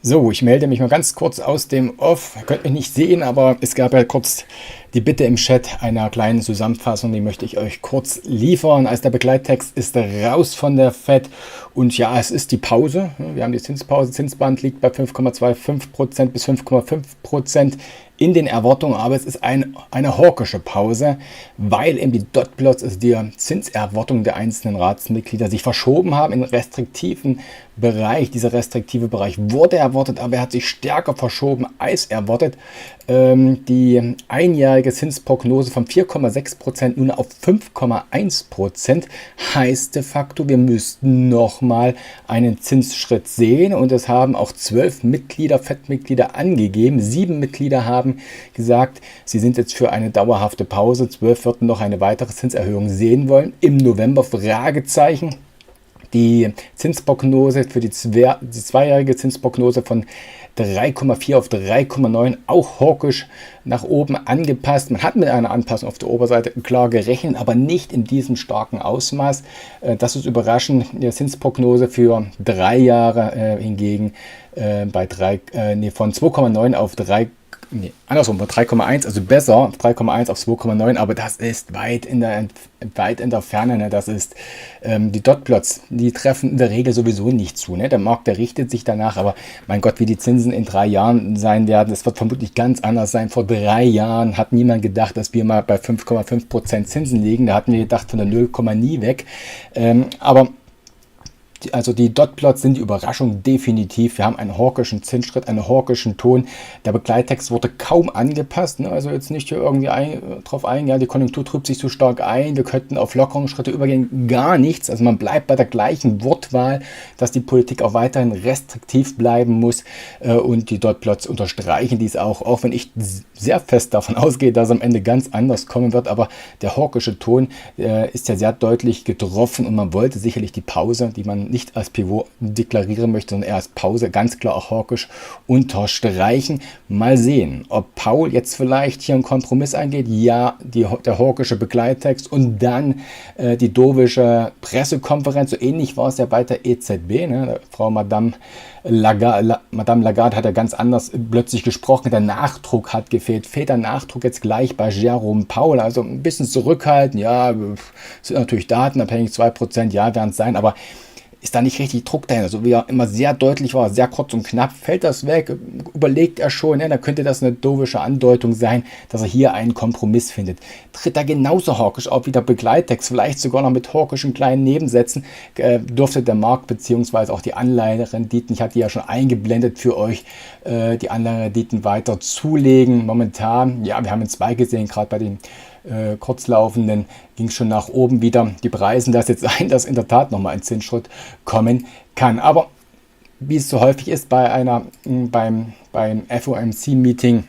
So, ich melde mich mal ganz kurz aus dem Off. Ihr könnt mich nicht sehen, aber es gab ja kurz die Bitte im Chat einer kleinen Zusammenfassung, die möchte ich euch kurz liefern. Als der Begleittext ist raus von der FED und ja, es ist die Pause. Wir haben die Zinspause. Zinsband liegt bei 5,25% bis 5,5% in den Erwartungen, aber es ist eine hawkische Pause, weil eben die Dotplots, also die Zinserwartungen der einzelnen Ratsmitglieder, sich verschoben haben in restriktiven Bereich. Dieser restriktive Bereich wurde erwartet, aber er hat sich stärker verschoben als erwartet. Die einjährige Zinsprognose von 4,6% nun auf 5,1% heißt de facto, wir müssten nochmal einen Zinsschritt sehen und es haben auch 12 Mitglieder, FED-Mitglieder angegeben. 7 Mitglieder haben gesagt, sie sind jetzt für eine dauerhafte Pause. 12 würden noch eine weitere Zinserhöhung sehen wollen. Im November Fragezeichen. Die Zinsprognose für die zweijährige Zinsprognose von 3,4 auf 3,9 auch hawkisch nach oben angepasst. Man hat mit einer Anpassung auf der Oberseite klar gerechnet, aber nicht in diesem starken Ausmaß. Das ist überraschend. Die Zinsprognose für 3 Jahre hingegen von 2,9 auf 3,1, also besser, 3,1 auf 2,9, aber das ist weit in der Ferne. Ne? Das ist die Dotplots, die treffen in der Regel sowieso nicht zu. Ne? Der Markt, der richtet sich danach, aber mein Gott, wie die Zinsen in 3 Jahren sein werden, es wird vermutlich ganz anders sein. Vor 3 Jahren hat niemand gedacht, dass wir mal bei 5,5% Zinsen liegen. Da hatten wir gedacht, von der 0, nie weg. Aber also die Dotplots sind die Überraschung definitiv. Wir haben einen hawkischen Zinsschritt, einen hawkischen Ton. Der Begleittext wurde kaum angepasst. Ne? Also jetzt nicht hier irgendwie drauf eingehen, ja, die Konjunktur trübt sich so stark ein, wir könnten auf Lockerungsschritte übergehen. Gar nichts. Also man bleibt bei der gleichen Wortwahl, dass die Politik auch weiterhin restriktiv bleiben muss. Und die Dotplots unterstreichen dies auch wenn ich sehr fest davon ausgehe, dass es am Ende ganz anders kommen wird. Aber der hawkische Ton ist ja sehr deutlich getroffen und man wollte sicherlich die Pause, die man nicht als Pivot deklarieren möchte, sondern eher als Pause, ganz klar auch hawkisch unterstreichen. Mal sehen, ob Powell jetzt vielleicht hier einen Kompromiss eingeht. Ja, der hawkische Begleittext und dann die dovische Pressekonferenz. So ähnlich war es ja bei der EZB. Ne? Frau Madame Lagarde hat ja ganz anders plötzlich gesprochen. Der Nachdruck hat gefehlt. Fehlt der Nachdruck jetzt gleich bei Jerome Powell? Also ein bisschen zurückhalten. Ja, sind natürlich datenabhängig, 2%, ja, werden es sein, aber ist da nicht richtig Druck dahinter, so wie er immer sehr deutlich war, sehr kurz und knapp, fällt das weg, überlegt er schon, da könnte das eine dovische Andeutung sein, dass er hier einen Kompromiss findet. Tritt er genauso hawkisch auf wie der Begleittext, vielleicht sogar noch mit hawkischen kleinen Nebensätzen, dürfte der Markt bzw. auch die Anleiherenditen, ich hatte die ja schon eingeblendet für euch, die Anleiherenditen weiter zulegen. Momentan, ja, wir haben einen Spike gesehen, gerade bei den kurzlaufenden ging es schon nach oben wieder. Die preisen das jetzt ein, dass in der Tat nochmal ein Zinsschritt kommen kann. Aber wie es so häufig ist beim FOMC-Meeting,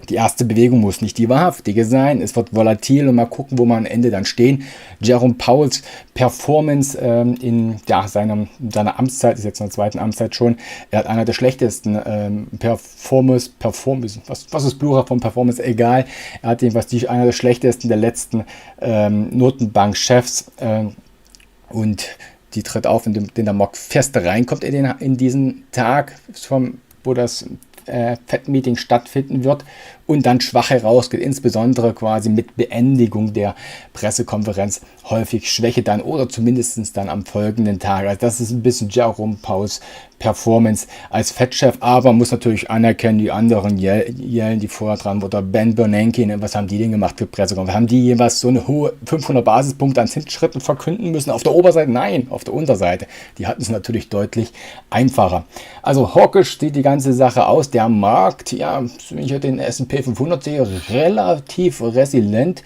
die erste Bewegung muss nicht die wahrhaftige sein. Es wird volatil und mal gucken, wo wir am Ende dann stehen. Jerome Powells Performance in seiner Amtszeit, ist jetzt in der zweiten Amtszeit schon, er hat einer der schlechtesten Performance, was ist Plural von Performance, egal. Er hat jedenfalls einer der schlechtesten der letzten Notenbankchefs und die tritt auf, indem der Markt fest reinkommt in diesen Tag, wo das FED-Meeting stattfinden wird und dann schwach herausgeht, insbesondere quasi mit Beendigung der Pressekonferenz häufig Schwäche dann oder zumindest dann am folgenden Tag. Also das ist ein bisschen Jerome Powells Performance als FED-Chef, aber man muss natürlich anerkennen, die anderen Yellen, die vorher dran oder Ben Bernanke, was haben die denn gemacht für Pressekonferenz? Haben die jeweils so eine hohe 500 Basispunkte an Zinsschritten verkünden müssen? Auf der Oberseite? Nein, auf der Unterseite. Die hatten es natürlich deutlich einfacher. Also hawkisch sieht die ganze Sache aus. Der Markt, ja, wenn ich den S&P 500 sehe, relativ resilient,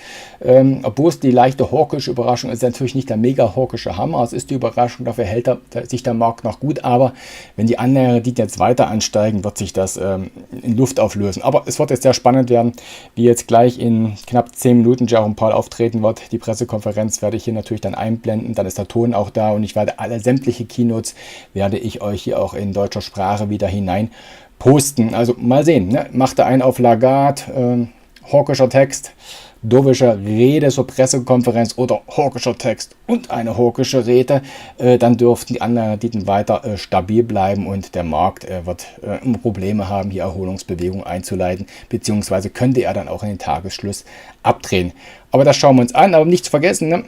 obwohl es die leichte hawkische Überraschung ist, natürlich nicht der mega hawkische Hammer. Es ist die Überraschung, dafür hält sich der Markt noch gut, aber wenn die Anleiherenditen jetzt weiter ansteigen, wird sich das in Luft auflösen. Aber es wird jetzt sehr spannend werden, wie jetzt gleich in knapp 10 Minuten Jerome Powell auftreten wird. Die Pressekonferenz werde ich hier natürlich dann einblenden, dann ist der Ton auch da und ich werde sämtliche Keynotes, werde ich euch hier auch in deutscher Sprache wieder hinein posten. Also mal sehen, ne? Macht er einen auf Lagarde, hawkischer Text, dovische Rede zur Pressekonferenz oder hawkischer Text und eine hawkische Rede, dann dürften die Renditen weiter stabil bleiben und der Markt wird Probleme haben, hier Erholungsbewegungen einzuleiten, beziehungsweise könnte er dann auch in den Tagesschluss abdrehen. Aber das schauen wir uns an, aber nicht zu vergessen, ne?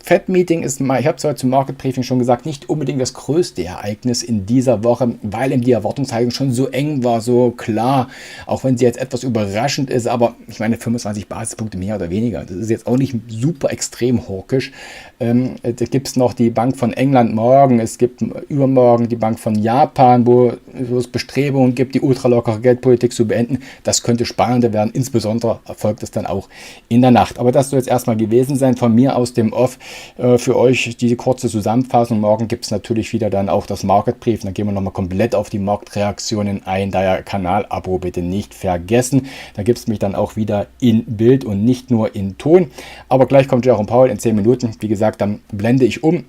Fed-Meeting ist, ich habe es heute zum Market Briefing schon gesagt, nicht unbedingt das größte Ereignis in dieser Woche, weil eben die Erwartungshaltung schon so eng war, so klar, auch wenn sie jetzt etwas überraschend ist, aber ich meine 25 Basispunkte mehr oder weniger, das ist jetzt auch nicht super extrem hawkisch. Da gibt es noch die Bank von England morgen, es gibt übermorgen die Bank von Japan, wo es Bestrebungen gibt, die ultralockere Geldpolitik zu beenden. Das könnte spannender werden, insbesondere erfolgt es dann auch in der Nacht. Aber das soll jetzt erstmal gewesen sein von mir aus dem Off. Für euch diese kurze Zusammenfassung. Morgen gibt es natürlich wieder dann auch das Market Brief. Dann gehen wir nochmal komplett auf die Marktreaktionen ein. Daher Kanal-Abo bitte nicht vergessen. Da gibt es mich dann auch wieder in Bild und nicht nur in Ton. Aber gleich kommt Jerome Powell in 10 Minuten. Wie gesagt, dann blende ich um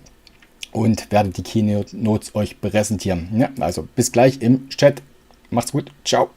und werde die Keynotes euch präsentieren. Ja, also bis gleich im Chat. Macht's gut. Ciao.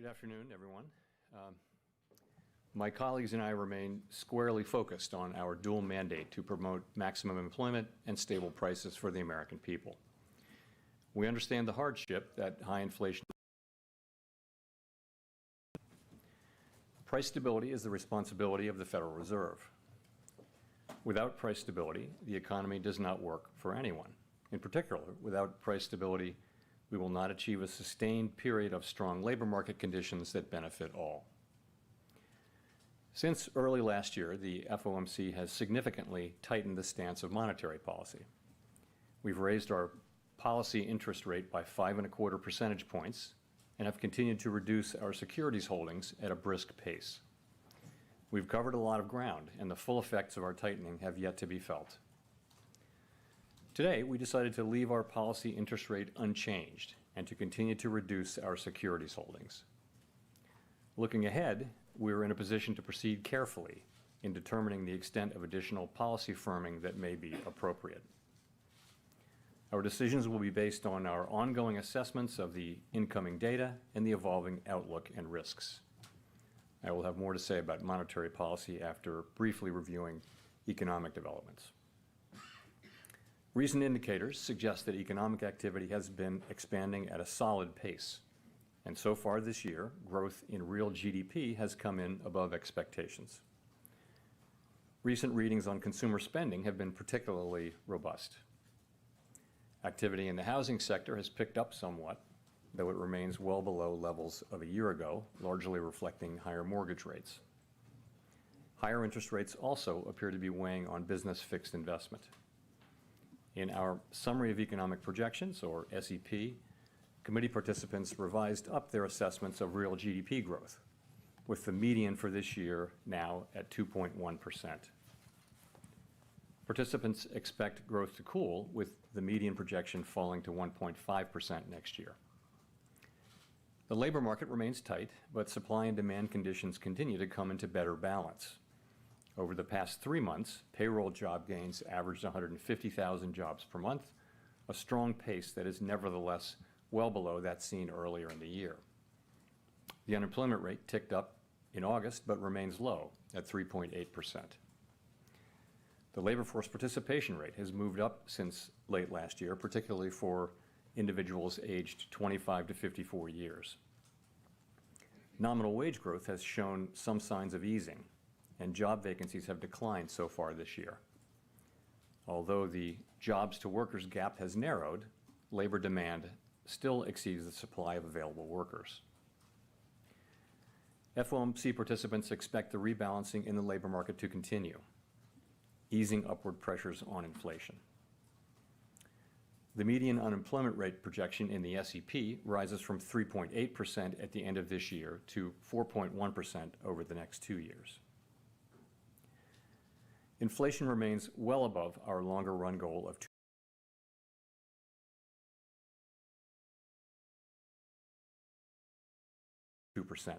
Good afternoon, everyone. My colleagues and I remain squarely focused on our dual mandate to promote maximum employment and stable prices for the American people. We understand the hardship that high inflation. Price stability is the responsibility of the Federal Reserve. Without price stability, the economy does not work for anyone. In particular, without price stability, we will not achieve a sustained period of strong labor market conditions that benefit all. Since early last year, the FOMC has significantly tightened the stance of monetary policy. We've raised our policy interest rate by 5.25 percentage points and have continued to reduce our securities holdings at a brisk pace. We've covered a lot of ground, and the full effects of our tightening have yet to be felt. Today, we decided to leave our policy interest rate unchanged and to continue to reduce our securities holdings. Looking ahead, we are in a position to proceed carefully in determining the extent of additional policy firming that may be appropriate. Our decisions will be based on our ongoing assessments of the incoming data and the evolving outlook and risks. I will have more to say about monetary policy after briefly reviewing economic developments. Recent indicators suggest that economic activity has been expanding at a solid pace. And so far this year, growth in real GDP has come in above expectations. Recent readings on consumer spending have been particularly robust. Activity in the housing sector has picked up somewhat, though it remains well below levels of a year ago, largely reflecting higher mortgage rates. Higher interest rates also appear to be weighing on business fixed investment. In our Summary of Economic Projections, or SEP, committee participants revised up their assessments of real GDP growth, with the median for this year now at 2.1%. Participants expect growth to cool, with the median projection falling to 1.5% next year. The labor market remains tight, but supply and demand conditions continue to come into better balance. Over the past 3 months, payroll job gains averaged 150,000 jobs per month, a strong pace that is nevertheless well below that seen earlier in the year. The unemployment rate ticked up in August, but remains low at 3.8%. The labor force participation rate has moved up since late last year, particularly for individuals aged 25 to 54 years. Nominal wage growth has shown some signs of easing, and job vacancies have declined so far this year. Although the jobs to workers gap has narrowed, labor demand still exceeds the supply of available workers. FOMC participants expect the rebalancing in the labor market to continue, easing upward pressures on inflation. The median unemployment rate projection in the SEP rises from 3.8% at the end of this year to 4.1% over the next 2 years. Inflation remains well above our longer run goal of 2%,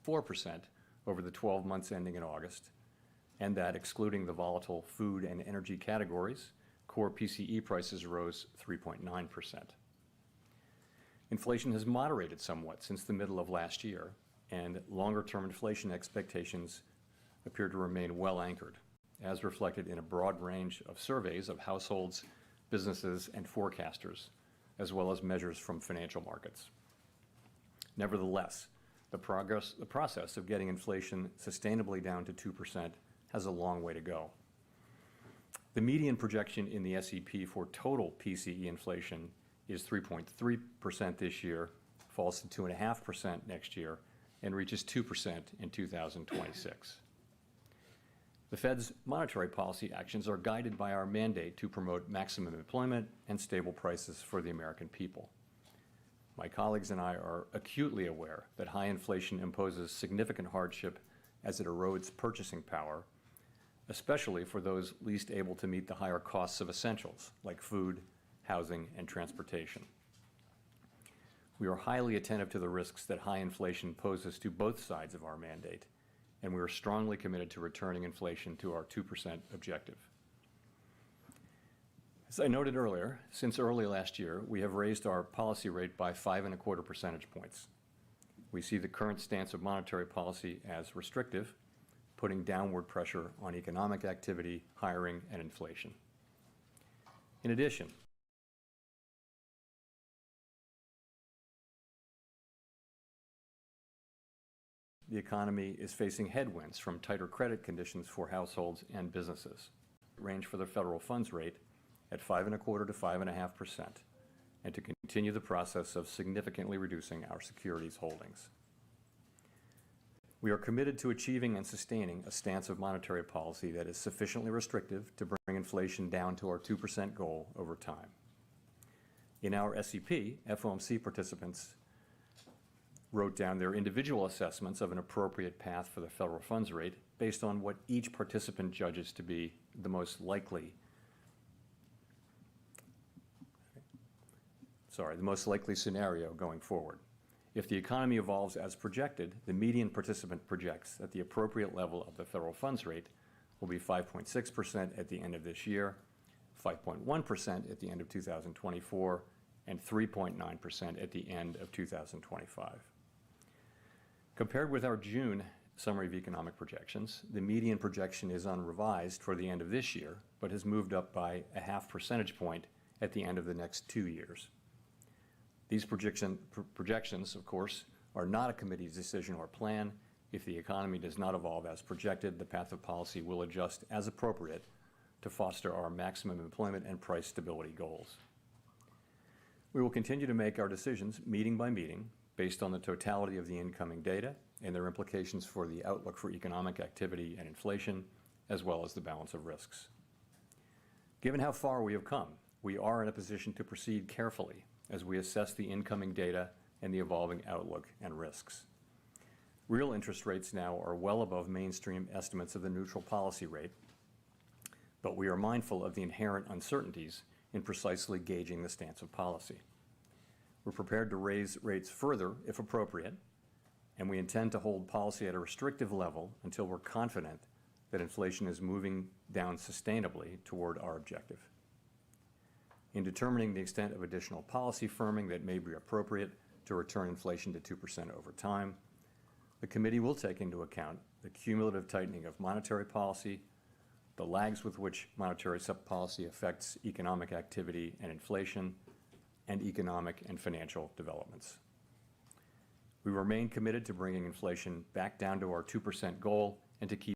4% over the 12 months ending in August, and that excluding the volatile food and energy categories, core PCE prices rose 3.9%. Inflation has moderated somewhat since the middle of last year, and longer-term inflation expectations appear to remain well anchored, as reflected in a broad range of surveys of households, businesses, and forecasters, as well as measures from financial markets. Nevertheless, the process of getting inflation sustainably down to 2% has a long way to go. The median projection in the SEP for total PCE inflation is 3.3% this year, falls to 2.5% next year, and reaches 2% in 2026. The Fed's monetary policy actions are guided by our mandate to promote maximum employment and stable prices for the American people. My colleagues and I are acutely aware that high inflation imposes significant hardship as it erodes purchasing power, especially for those least able to meet the higher costs of essentials like food, housing, and transportation. We are highly attentive to the risks that high inflation poses to both sides of our mandate, and we are strongly committed to returning inflation to our 2% objective. As I noted earlier, since early last year, we have raised our policy rate by 5.25 percentage points. We see the current stance of monetary policy as restrictive, putting downward pressure on economic activity, hiring, and inflation. In addition, the economy is facing headwinds from tighter credit conditions for households and businesses. Range for the federal funds rate at 5.25% to 5.5%, and to continue the process of significantly reducing our securities holdings. We are committed to achieving and sustaining a stance of monetary policy that is sufficiently restrictive to bring inflation down to our 2% goal over time. In our SEP, FOMC participants wrote down their individual assessments of an appropriate path for the federal funds rate based on what each participant judges to be the most likely scenario going forward. If the economy evolves as projected, the median participant projects that the appropriate level of the federal funds rate will be 5.6% at the end of this year, 5.1% at the end of 2024, and 3.9% at the end of 2025. Compared with our June summary of economic projections, the median projection is unrevised for the end of this year, but has moved up by a half percentage point at the end of the next 2 years. These projections, of course, are not a committee's decision or plan. If the economy does not evolve as projected, the path of policy will adjust as appropriate to foster our maximum employment and price stability goals. We will continue to make our decisions meeting by meeting based on the totality of the incoming data and their implications for the outlook for economic activity and inflation, as well as the balance of risks. Given how far we have come, we are in a position to proceed carefully as we assess the incoming data and the evolving outlook and risks. Real interest rates now are well above mainstream estimates of the neutral policy rate, but we are mindful of the inherent uncertainties in precisely gauging the stance of policy. We're prepared to raise rates further if appropriate, and we intend to hold policy at a restrictive level until we're confident that inflation is moving down sustainably toward our objective. In determining the extent of additional policy firming that may be appropriate to return inflation to 2% over time, the committee will take into account the cumulative tightening of monetary policy, the lags with which monetary policy affects economic activity and inflation, and economic and financial developments. We remain committed to bringing inflation back down to our 2% goal and to keeping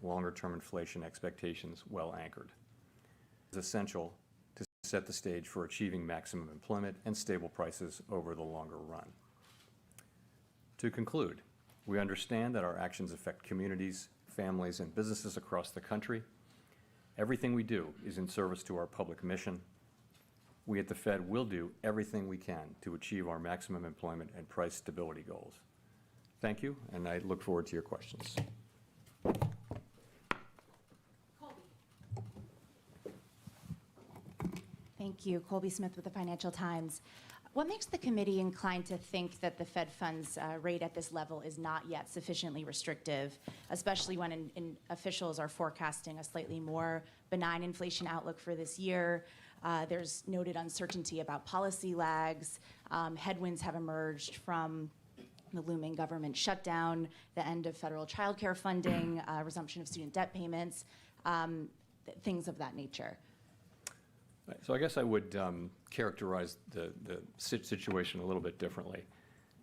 longer-term inflation expectations well anchored. It's essential to set the stage for achieving maximum employment and stable prices over the longer run. To conclude, we understand that our actions affect communities, families, and businesses across the country. Everything we do is in service to our public mission. We at the Fed will do everything we can to achieve our maximum employment and price stability goals. Thank you, and I look forward to your questions. Thank you. Colby Smith with the Financial Times. What makes the committee inclined to think that the Fed funds rate at this level is not yet sufficiently restrictive, especially when officials are forecasting a slightly more benign inflation outlook for this year? There's noted uncertainty about policy lags. Headwinds have emerged from the looming government shutdown, the end of federal childcare funding, resumption of student debt payments, things of that nature. So I guess I would characterize the situation a little bit differently.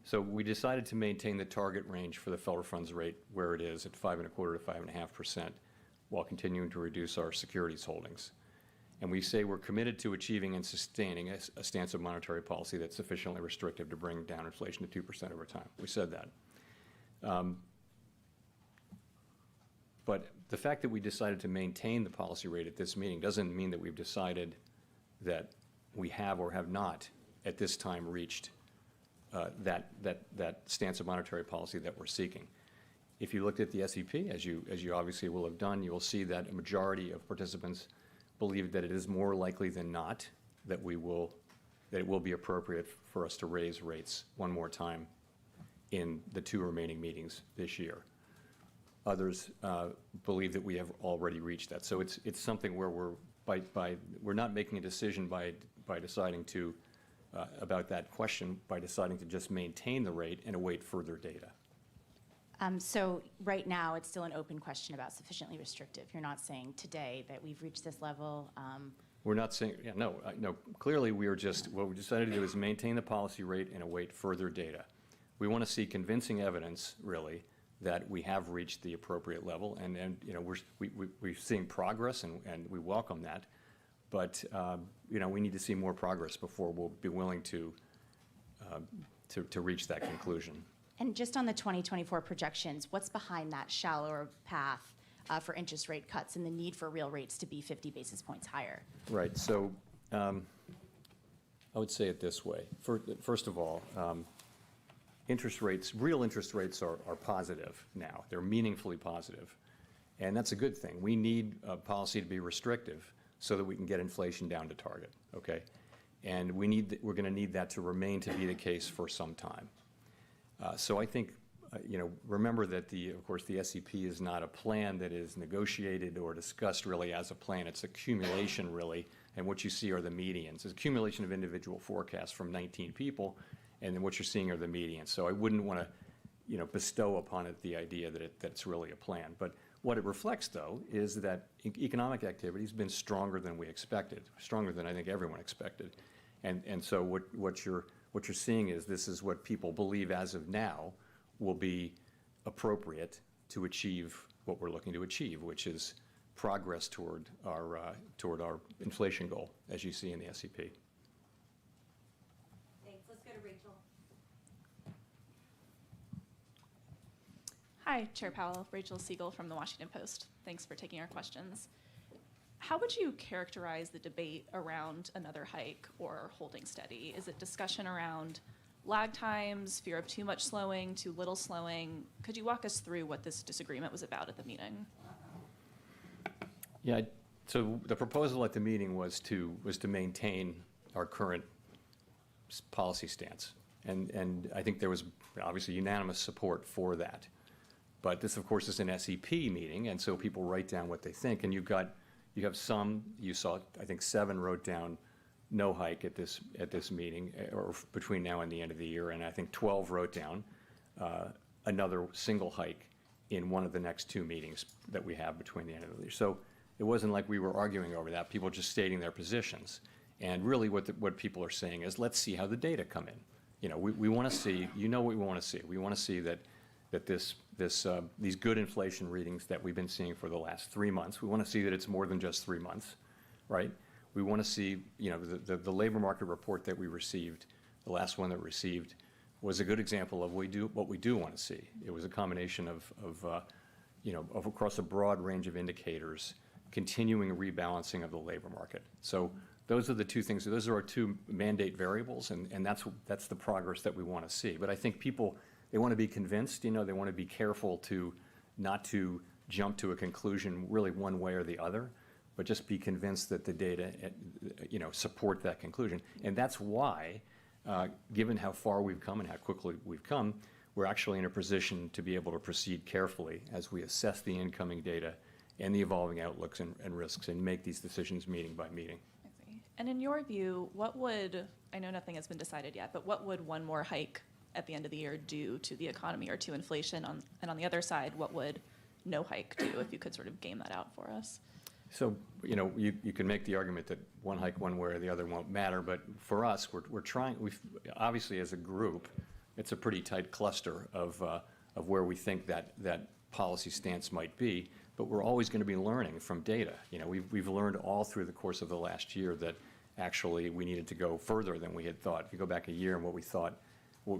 So we decided to maintain the target range for the federal funds rate where it is at 5.25% to 5.5%, while continuing to reduce our securities holdings. And we say we're committed to achieving and sustaining a stance of monetary policy that's sufficiently restrictive to bring down inflation to 2% over time. We said that. But the fact that we decided to maintain the policy rate at this meeting doesn't mean that we've decided that we have or have not at this time reached that stance of monetary policy that we're seeking. If you looked at the SEP, as you obviously will have done, you will see that a majority of participants believe that it is more likely than not that it will be appropriate for us to raise rates one more time in the 2 remaining meetings this year. Others believe that we have already reached that. So it's something where we're not making a decision by deciding to, about that question, by deciding to just maintain the rate and await further data. So right now, it's still an open question about sufficiently restrictive. You're not saying today that we've reached this level. We're not saying, yeah, no, no. Clearly, what we decided to do is maintain the policy rate and await further data. We want to see convincing evidence, really, that we have reached the appropriate level, and you know, we're seeing progress, and we welcome that. But you know, we need to see more progress before we'll be willing to reach that conclusion. And just on the 2024 projections, what's behind that shallower path for interest rate cuts and the need for real rates to be 50 basis points higher? Right. So I would say it this way. First of all, real interest rates are positive now. They're meaningfully positive. And that's a good thing. We need policy to be restrictive so that we can get inflation down to target, okay? And we're going to need that to remain to be the case for some time. So I think, you know, remember that of course, the SEP is not a plan that is negotiated or discussed really as a plan. It's accumulation, really, and what you see are the medians. It's accumulation of individual forecasts from 19 people, and then what you're seeing are the medians. So I wouldn't want to, you know, bestow upon it the idea that it's really a plan. But what it reflects, though, is that economic activity has been stronger than we expected, stronger than I think everyone expected. And so what you're seeing is this is what people believe as of now will be appropriate to achieve what we're looking to achieve, which is progress toward our inflation goal, as you see in the SEP. Thanks. Let's go to Rachel. Hi, Chair Powell. Rachel Siegel from the Washington Post. Thanks for taking our questions. How would you characterize the debate around another hike or holding steady? Is it discussion around lag times, fear of too much slowing, too little slowing? Could you walk us through what this disagreement was about at the meeting? Yeah, so the proposal at the meeting was to maintain our current policy stance. And I think there was obviously unanimous support for that. But this, of course, is an SEP meeting, and so people write down what they think. And you have some, you saw, I think 7 wrote down no hike at this meeting, or between now and the end of the year, and I think 12 wrote down another single hike in one of the next 2 meetings that we have between the end of the year. So it wasn't like we were arguing over that. People just stating their positions. And really what people are saying is, let's see how the data come in. You know, we want to see, you know what we want to see. We want to see that these good inflation readings that we've been seeing for the last 3 months, we want to see that it's more than just 3 months, right? We want to see, you know, the labor market report that we received, the last one that we received, was a good example of what we do want to see. It was a combination of across a broad range of indicators, continuing rebalancing of the labor market. So those are the 2 things. Those are our 2 mandate variables, and that's the progress that we want to see. But I think people, they want to be convinced, you know, they want to be careful not to jump to a conclusion really one way or the other, but just be convinced that the data, you know, support that conclusion. And that's why, given how far we've come and how quickly we've come, we're actually in a position to be able to proceed carefully as we assess the incoming data and the evolving outlooks and risks and make these decisions meeting by meeting. I see. And in your view, I know nothing has been decided yet, but what would one more hike at the end of the year do to the economy or to inflation? And on the other side, what would no hike do, if you could sort of game that out for us? So, you know, you can make the argument that one hike one way or the other won't matter, but for us, we're trying, obviously as a group, it's a pretty tight cluster of where we think that policy stance might be, but we're always going to be learning from data. You know, we've learned all through the course of the last year that actually we needed to go further than we had thought. If you go back a year and what we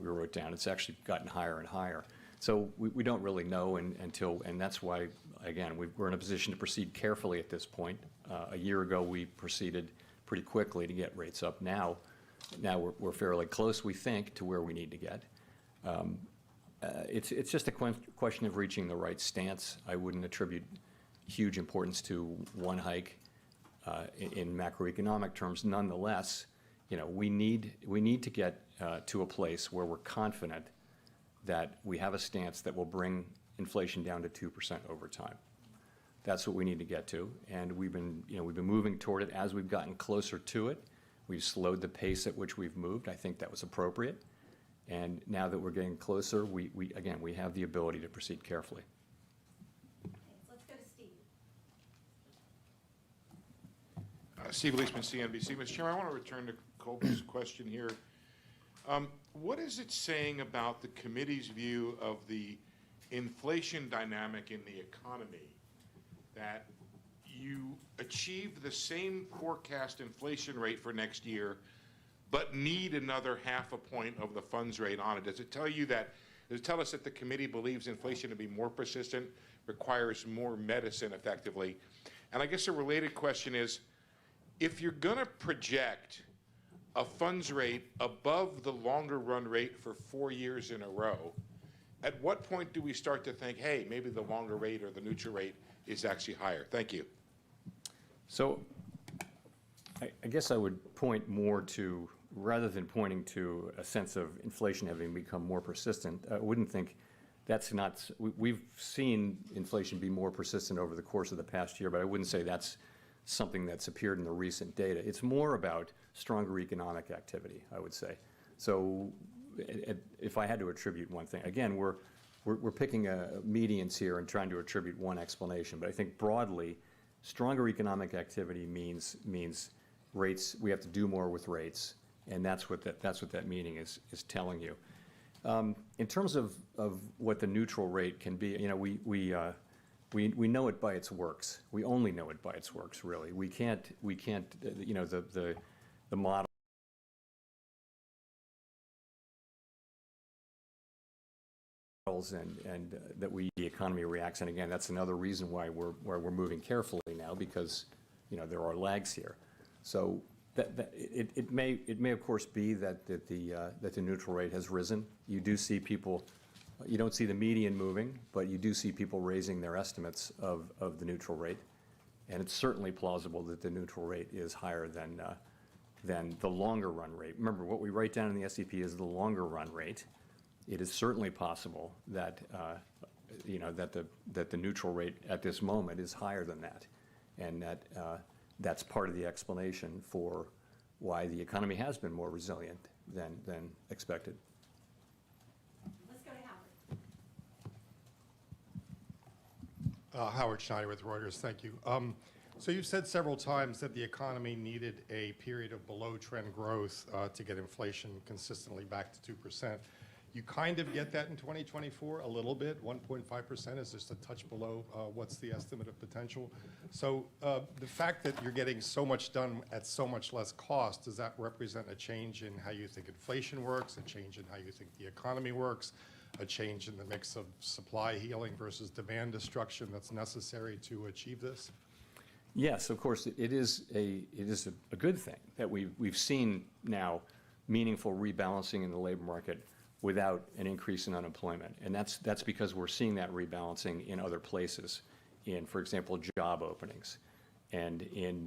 wrote down, it's actually gotten higher and higher. So we don't really know and that's why, again, we're in a position to proceed carefully at this point. A year ago, we proceeded pretty quickly to get rates up. Now we're fairly close, we think, to where we need to get. It's just a question of reaching the right stance. I wouldn't attribute huge importance to one hike in macroeconomic terms. Nonetheless, you know, we need to get to a place where we're confident that we have a stance that will bring inflation down to 2% over time. That's what we need to get to, and we've been moving toward it. As we've gotten closer to it, we've slowed the pace at which we've moved. I think that was appropriate. And now that we're getting closer, we have the ability to proceed carefully. Let's go to Steve. Steve Leisman, CNBC. Mr. Chairman, I want to return to Colby's question here. What is it saying about the committee's view of the inflation dynamic in the economy that you achieve the same forecast inflation rate for next year, but need another 0.5 point of the funds rate on it? Does it tell you that, does it tell us that the committee believes inflation to be more persistent, requires more medicine effectively? And I guess a related question is, if you're going to project a funds rate above the longer run rate for 4 years in a row, at what point do we start to think, hey, maybe the longer rate or the neutral rate is actually higher? Thank you. So I guess I would point more to, rather than pointing to a sense of inflation having become more persistent, I wouldn't think that's not, we've seen inflation be more persistent over the course of the past year, but I wouldn't say that's something that's appeared in the recent data. It's more about stronger economic activity, I would say. So if I had to attribute one thing, again, we're picking medians here and trying to attribute one explanation, but I think broadly, stronger economic activity means rates, we have to do more with rates, and that's what that meaning is telling you. In terms of what the neutral rate can be, you know, we know it by its works. We only know it by its works, really. We can't, you know, the model and that the economy reacts. And again, that's another reason why we're moving carefully now, because, you know, there are lags here. So it may of course be that the neutral rate has risen. You do see people. You don't see the median moving, but you do see people raising their estimates of the neutral rate, and it's certainly plausible that the neutral rate is higher than the longer run rate. Remember, what we write down in the SEP is the longer run rate. It is certainly possible that you know, that the neutral rate at this moment is higher than that, and that's part of the explanation for why the economy has been more resilient than expected. Howard Schneider with Reuters, thank you. So you've said several times that the economy needed a period of below-trend growth to get inflation consistently back to 2%. You kind of get that in 2024, a little bit. 1.5% is just a touch below what's the estimate of potential. So the fact that you're getting so much done at so much less cost, does that represent a change in how you think inflation works, a change in how you think the economy works, a change in the mix of supply healing versus demand destruction that's necessary to achieve this? Yes, of course, it is a good thing that we've seen now meaningful rebalancing in the labor market without an increase in unemployment, and that's because we're seeing that rebalancing in other places, in, for example, job openings, and in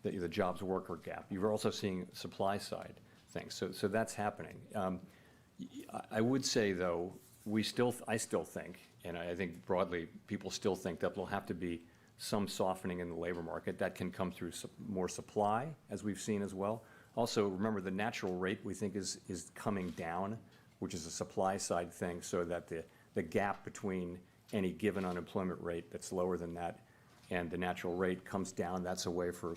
the jobs worker gap. You're also seeing supply side things, so that's happening. I would say, though, I still think, and I think broadly people still think, that there'll have to be some softening in the labor market. That can come through more supply, as we've seen as well. Also, remember, the natural rate, we think, is coming down, which is a supply side thing, so that the gap between any given unemployment rate that's lower than that and the natural rate comes down. That's a way for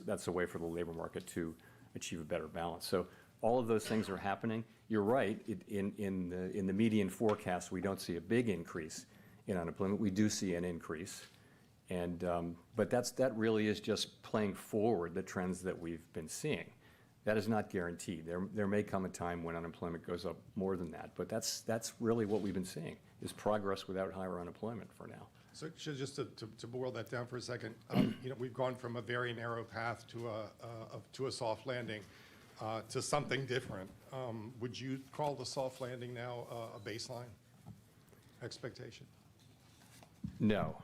that's a way for the labor market to achieve a better balance. So all of those things are happening. You're right, in the median forecast, we don't see a big increase in unemployment. We do see an increase, and but that really is just playing forward the trends that we've been seeing. That is not guaranteed. There may come a time when unemployment goes up more than that, but that's really what we've been seeing, is progress without higher unemployment for now. So just to boil that down for a second, you know, we've gone from a very narrow path to a soft landing. To something different. Would you call the soft landing now a baseline expectation? No,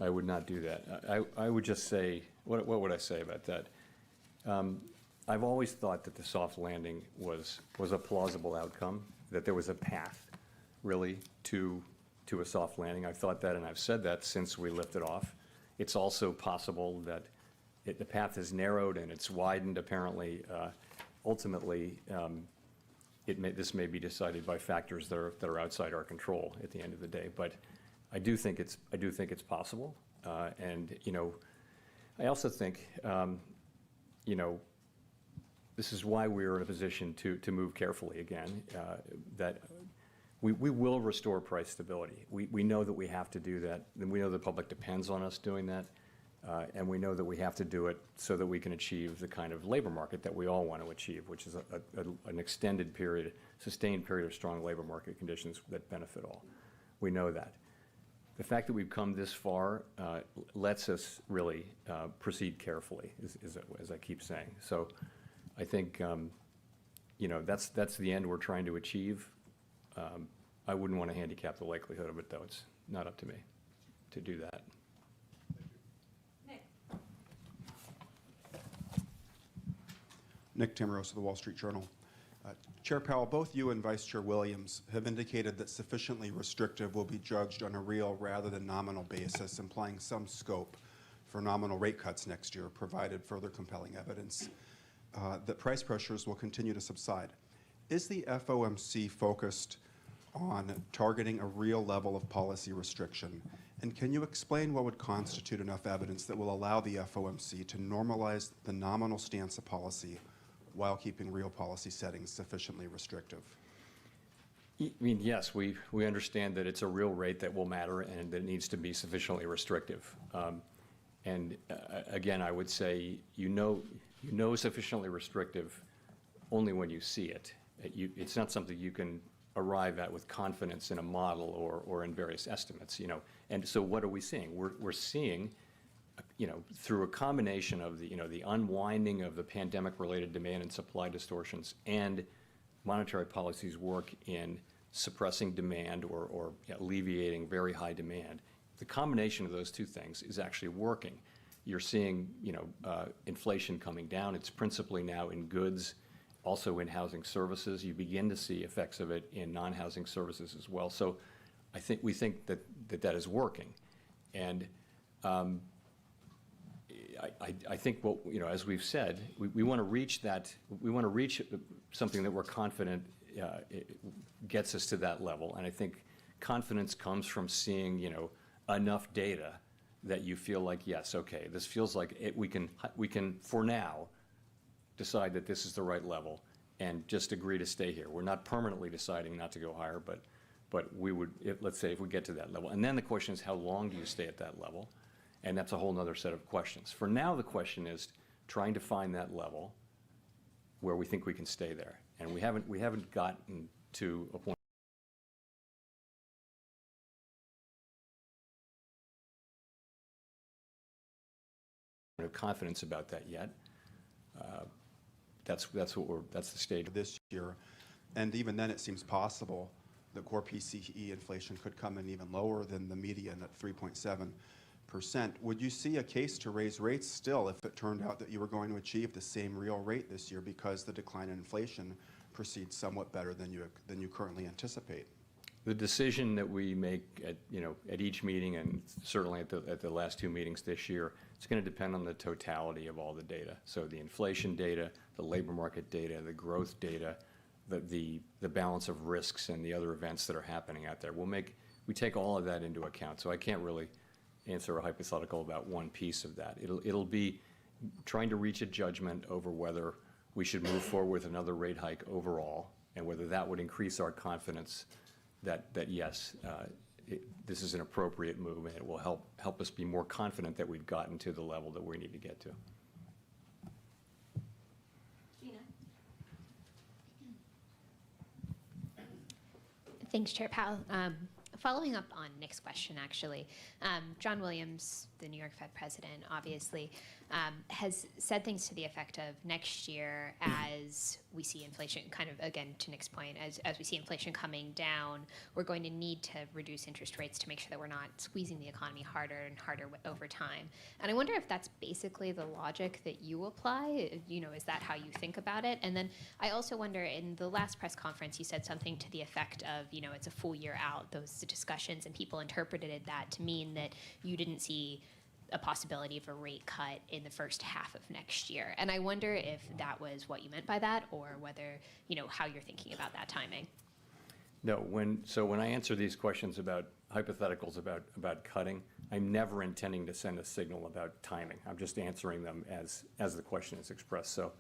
I would not do that. I would just say, what would I say about that? I've always thought that the soft landing was a plausible outcome, that there was a path really, to a soft landing. I've thought that, and I've said that since we lifted off. It's also possible that the path has narrowed and it's widened, apparently. Ultimately, this may be decided by factors that are outside our control at the end of the day. But I do think it's possible. And, you know, I also think, you know, this is why we're in a position to move carefully again, that we will restore price stability. We know that we have to do that, and we know the public depends on us doing that, and we know that we have to do it so that we can achieve the kind of labor market that we all want to achieve, which is an extended period, sustained period of strong labor market conditions that benefit all. We know that. The fact that we've come this far lets us really proceed carefully, as I keep saying. So I think, you know, that's the end we're trying to achieve. I wouldn't want to handicap the likelihood of it, though. It's not up to me to do that. Nick. Nick Timmeros of the Wall Street Journal. Chair Powell, both you and Vice Chair Williams have indicated that sufficiently restrictive will be judged on a real rather than nominal basis, implying some scope for nominal rate cuts next year, provided further compelling evidence that price pressures will continue to subside. Is the FOMC focused on targeting a real level of policy restriction? And can you explain what would constitute enough evidence that will allow the FOMC to normalize the nominal stance of policy while keeping real policy settings sufficiently restrictive? I mean, yes, we understand that it's a real rate that will matter and that it needs to be sufficiently restrictive. Again, I would say you know sufficiently restrictive only when you see it. It's not something you can arrive at with confidence in a model or in various estimates, you know. And so what are we seeing? We're seeing, you know, through a combination of the unwinding of the pandemic-related demand and supply distortions and monetary policy's work in suppressing demand or alleviating very high demand. The combination of those two things is actually working. You're seeing, you know, inflation coming down. It's principally now in goods, also in housing services. You begin to see effects of it in non-housing services as well. So we think that is working. And I think what, you know, as we've said, we want to reach that, we want to reach something that we're confident it gets us to that level. And I think confidence comes from seeing, you know, enough data that you feel like, yes, okay, this feels like we can for now decide that this is the right level and just agree to stay here. We're not permanently deciding not to go higher, but we would, let's say if we get to that level. And then the question is, how long do you stay at that level? And that's a whole other set of questions. For now, the question is trying to find that level where we think we can stay there. And we haven't gotten to a point of confidence about that yet. That's the stage this year. And even then, it seems possible that core PCE inflation could come in even lower than the median at 3.7%. Would you see a case to raise rates still if it turned out that you were going to achieve the same real rate this year because the decline in inflation proceeds somewhat better than you currently anticipate? The decision that we make at each meeting, and certainly at the last two meetings this year, it's going to depend on the totality of all the data. So the inflation data, the labor market data, the growth data, the balance of risks and the other events that are happening out there. We take all of that into account. So I can't really answer a hypothetical about one piece of that. It'll be trying to reach a judgment over whether we should move forward with another rate hike overall, and whether that would increase our confidence that yes, this is an appropriate move, and it will help us be more confident that we've gotten to the level that we need to get to. Gina. Thanks, Chair Powell. Following up on Nick's question, actually, John Williams, the New York Fed president, obviously has said things to the effect of next year, as we see inflation, kind of again to Nick's point, as we see inflation coming down, we're going to need to reduce interest rates to make sure that we're not squeezing the economy harder and harder over time. And I wonder if that's basically the logic that you apply. You know, is that how you think about it? And then I also wonder, in the last press conference, you said something to the effect of, you know, it's a full year out, those discussions, and people interpreted that to mean that you didn't see a possibility of a rate cut in the first half of next year. And I wonder if that was what you meant by that, or whether, you know, how you're thinking about that timing. No, when I answer these questions about hypotheticals about cutting, I'm never intending to send a signal about timing. I'm just answering them as the question is expressed. So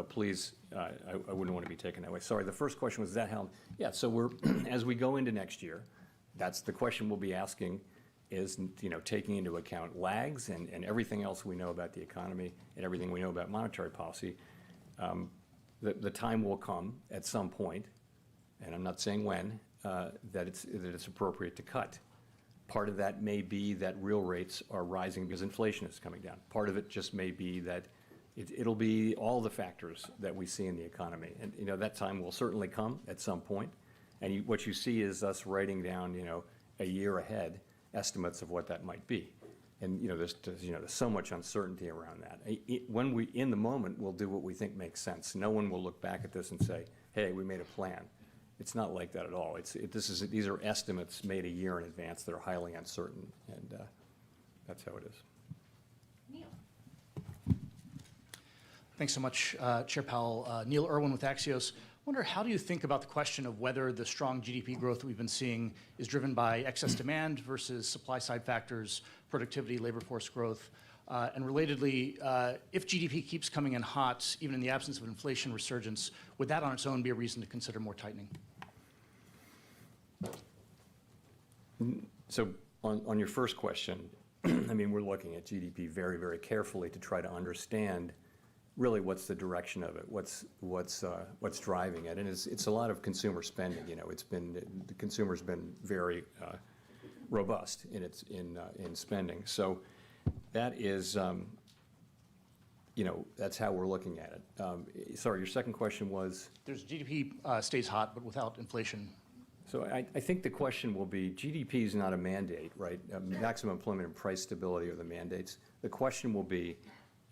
please, I wouldn't want to be taken that way. Sorry, the first question was that how? Yeah, so we're, as we go into next year, that's the question we'll be asking is, you know, taking into account lags and everything else we know about the economy and everything we know about monetary policy. The time will come at some point, and I'm not saying when, that it's appropriate to cut. Part of that may be that real rates are rising because inflation is coming down. Part of it just may be that it'll be all the factors that we see in the economy. And, you know, that time will certainly come at some point. And what you see is us writing down, you know, a year ahead estimates of what that might be. And, you know, there's so much uncertainty around that. When we, in the moment, we'll do what we think makes sense. No one will look back at this and say, hey, we made a plan. It's not like that at all. These are estimates made a year in advance that are highly uncertain, and that's how it is. Neil. Thanks so much, Chair Powell. Neil Irwin with Axios. I wonder, how do you think about the question of whether the strong GDP growth we've been seeing is driven by excess demand versus supply-side factors, productivity, labor force growth? And relatedly, if GDP keeps coming in hot, even in the absence of inflation resurgence, would that on its own be a reason to consider more tightening? So on your first question, I mean, we're looking at GDP very, very carefully to try to understand really what's the direction of it, what's driving it, and it's a lot of consumer spending. You know, the consumer's been very robust in spending. So that is, you know, that's how we're looking at it. Sorry, your second question was? There's GDP stays hot, but without inflation. So I think the question will be, GDP is not a mandate, right? Maximum employment and price stability are the mandates. The question will be,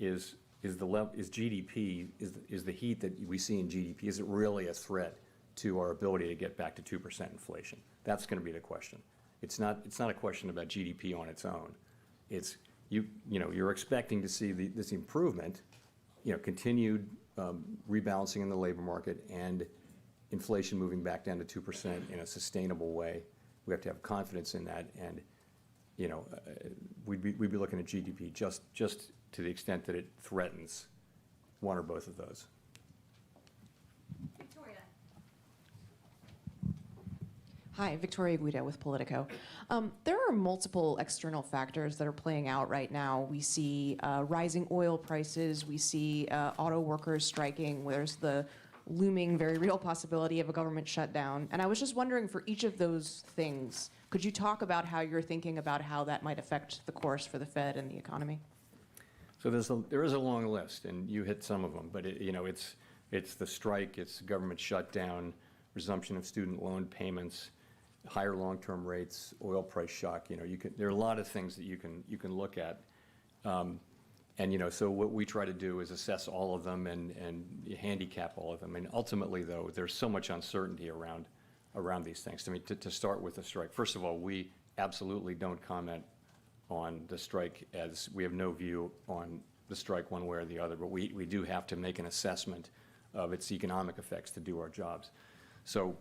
is GDP, is the heat that we see in GDP, is it really a threat to our ability to get back to 2% inflation? That's going to be the question. It's not a question about GDP on its own. It's, you know, you're expecting to see this improvement, you know, continued rebalancing in the labor market and inflation moving back down to 2% in a sustainable way. We have to have confidence in that, and, you know, we'd be looking at GDP just to the extent that it threatens one or both of those. Victoria. Hi, Victoria Guida with Politico. There are multiple external factors that are playing out right now. We see rising oil prices. We see auto workers striking. There's the looming, very real possibility of a government shutdown. And I was just wondering, for each of those things, could you talk about how you're thinking about how that might affect the course for the Fed and the economy? So there is a long list, and you hit some of them. But you know, it's the strike, it's the government shutdown, resumption of student loan payments, higher long-term rates, oil price shock. You know, there are a lot of things that you can look at. And, you know, so what we try to do is assess all of them and handicap all of them. And ultimately, though, there's so much uncertainty around these things. I mean, to start with the strike, first of all, we absolutely don't comment on the strike, as we have no view on the strike one way or the other, but we do have to make an assessment of its economic effects to do our jobs. So,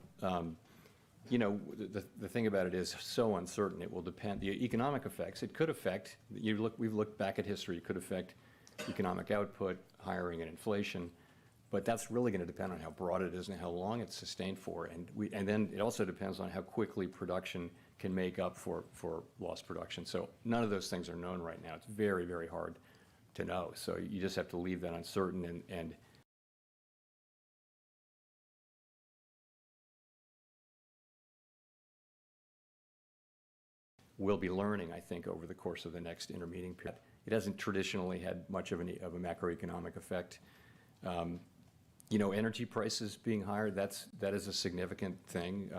you know, the thing about it is so uncertain. It will depend. The economic effects, it could affect, we've looked back at history, it could affect economic output, hiring, and inflation, but that's really going to depend on how broad it is and how long it's sustained for. And then it also depends on how quickly production can make up for lost production. So none of those things are known right now. It's very, very hard to know. So you just have to leave that uncertain, and we'll be learning, I think, over the course of the next intermeeting period. It hasn't traditionally had much of a macroeconomic effect. Energy prices being higher, that is a significant thing.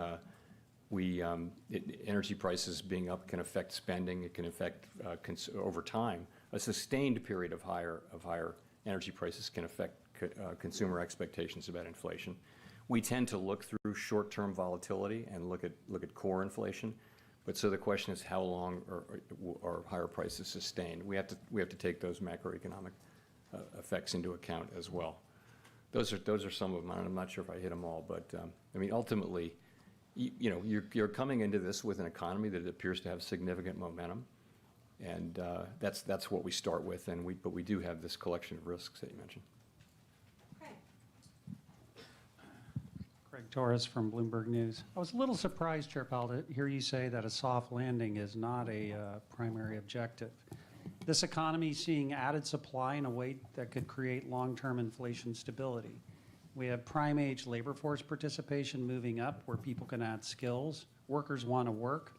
Energy prices being up can affect spending. It can affect over time. A sustained period of higher energy prices can affect consumer expectations about inflation. We tend to look through short-term volatility and look at core inflation. But so the question is, how long are higher prices sustained? We have to take those macroeconomic effects into account as well. Those are some of them. I'm not sure if I hit them all, but ultimately, you're coming into this with an economy that appears to have significant momentum, and that's what we start with. But we do have this collection of risks that you mentioned. Craig Torres from Bloomberg News. I was a little surprised, Chair Powell, to hear you say that a soft landing is not a primary objective. This economy is seeing added supply in a way that could create long-term inflation stability. We have prime age labor force participation moving up where people can add skills. Workers want to work.